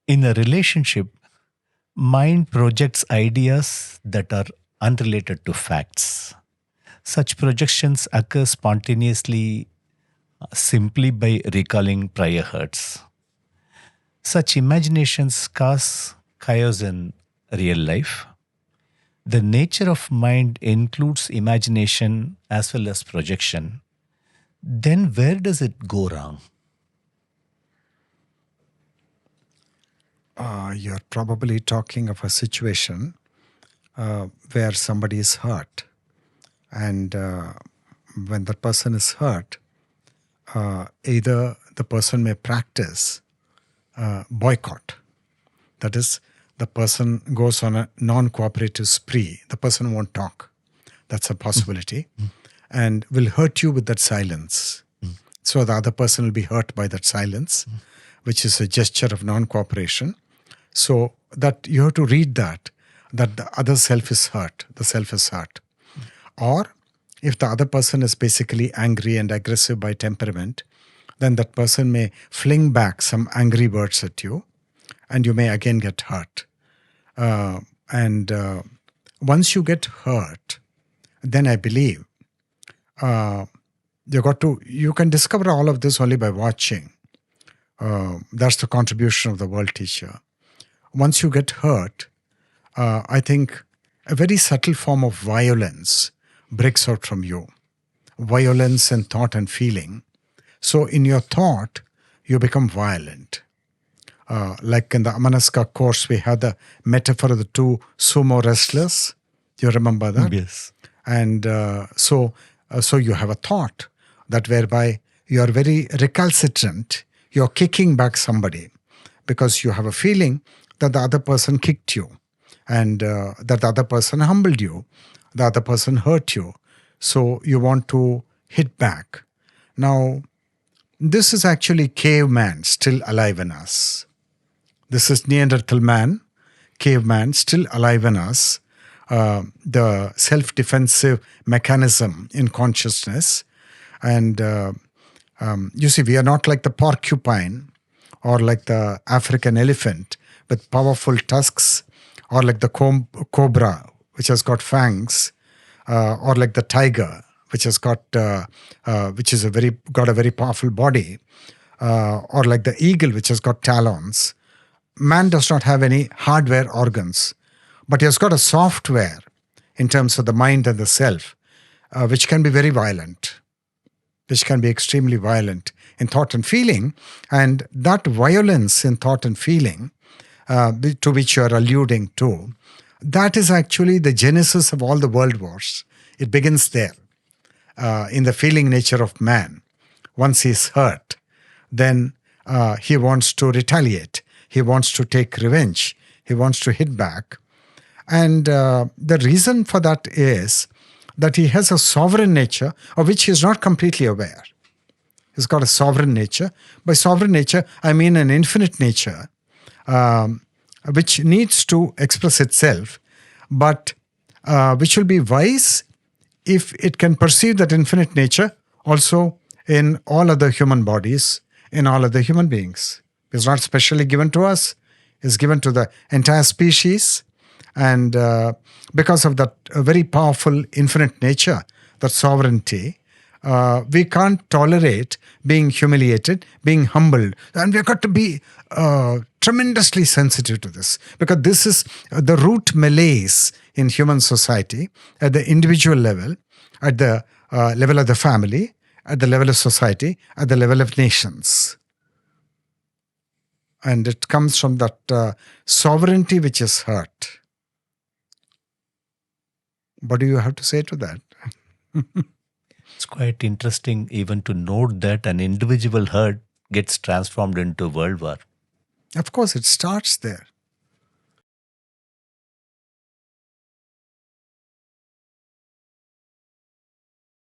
In a relationship, mind projects ideas that are unrelated to facts. Such projections occur spontaneously simply by recalling prior hurts. Such imaginations cause chaos in real life. The nature of mind includes imagination as well as projection. Then where does it go wrong? You're probably talking of a situation where somebody is hurt. And when the person is hurt, either the person may practice boycott. That is, the person goes on a non-cooperative spree. The person won't talk. That's a possibility. And will hurt you with that silence. So the other person will be hurt by that silence, which is a gesture of non-cooperation. So that you have to read that the other self is hurt, the self is hurt. Or if the other person is basically angry and aggressive by temperament, then that person may fling back some angry words at you, and you may again get hurt. Once you get hurt, then I believe you can discover all of this only by watching. That's the contribution of the world teacher. Once you get hurt, I think a very subtle form of violence breaks out from you. Violence in thought and feeling. So in your thought, you become violent. Like in the Amanaska course, we had the metaphor of the two sumo wrestlers. You remember that? Yes. And so you have a thought that whereby you are very recalcitrant. You're kicking back somebody because you have a feeling that the other person kicked you and that the other person humbled you, the other person hurt you. So you want to hit back. Now, this is actually caveman still alive in us. This is Neanderthal man, caveman still alive in us. The self-defensive mechanism in consciousness. And you see, we are not like the porcupine or like the African elephant with powerful tusks, or like the cobra, which has got fangs, or like the tiger, which has got a very powerful body, or like the eagle, which has got talons. Man does not have any hardware organs, but he has got a software in terms of the mind and the self, which can be very violent, which can be extremely violent in thought and feeling. And that violence in thought and feeling, to which you are alluding to, that is actually the genesis of all the world wars. It begins there, in the feeling nature of man. Once he is hurt, then he wants to retaliate. He wants to take revenge. He wants to hit back. And the reason for that is that he has a sovereign nature of which he is not completely aware. He's got a sovereign nature. By sovereign nature, I mean an infinite nature, which needs to express itself, but which will be wise if it can perceive that infinite nature also in all other human bodies, in all other human beings. It's not specially given to us. It's given to the entire species. And because of that very powerful infinite nature, that sovereignty, we can't tolerate being humiliated, being humbled. And we've got to be tremendously sensitive to this, because this is the root malaise in human society at the individual level, at the level of the family, at the level of society, at the level of nations. And it comes from that sovereignty which is hurt. What do you have to say to that? It's quite interesting even to note that an individual hurt gets transformed into world war. Of course, it starts there.